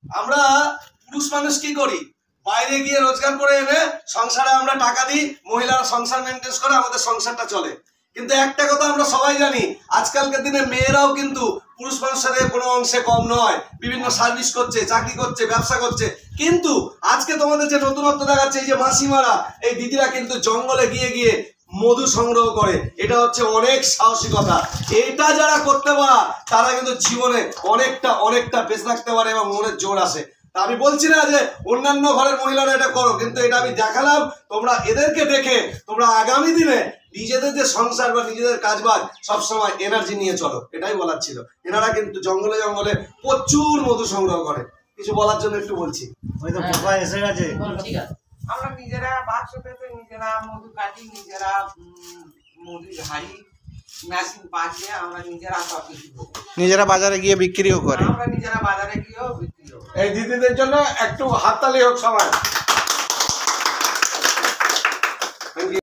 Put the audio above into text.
আমরা পুরুষ মানুষ কি করি, বাইরে গিয়ে রোজগার করে এনে সংসারে আমরা টাকা দিই, মহিলারা সংসার মেনটেন করে, আমাদের সংসারটা চলে। কিন্তু একটা কথা আমরা সবাই জানি, আজকালকার দিনে মেয়েরাও কিন্তু পুরুষ মানুষের কোনো অংশে কম নয়, বিভিন্ন সার্ভিস করছে, চাকরি করছে, ব্যবসা করছে। কিন্তু আজকে তোমাদের যে নতুনত্ব দেখাচ্ছে, এই যে মাসিমারা, এই দিদিরা কিন্তু জঙ্গলে গিয়ে গিয়ে মধু সংগ্রহ করে, এটা হচ্ছে অনেক সাহসিকতা। এটা যারা করতে পারে তারা কিন্তু জীবনে অনেকটা বেঁচে থাকতে পারে এবং মনের জোর আসে। তা আমি বলছি না যে অন্যান্য ঘরের মহিলারা এটা করো, কিন্তু এটা আমি দেখালাম। তোমরা এদেরকে দেখে তোমরা আগামী দিনে নিজেদের যে সংসার বা নিজেদের কাজবাজ সবসময় এনার্জি নিয়ে চলো, এটাই বলার ছিল। এনারা কিন্তু জঙ্গলে জঙ্গলে প্রচুর মধু সংগ্রহ করে। কিছু বলার জন্য একটু বলছি। ওই তো পোকা এসে গেছে। ঠিক আছে, আমরা নিজেরা বাক্স পেতে নিজেরা মধু কাটি, নিজেরা মধু ঝাড়ি, মেশিন পাঠিয়ে আমরা নিজেরা সব কিছু করি। নিজেরা বাজারে গিয়ে বিক্রিও করে। আমরা নিজেরা বাজারে গিয়েও বিক্রি করি। এই দিদিদের জন্য একটু হাততালি হোক সবাই।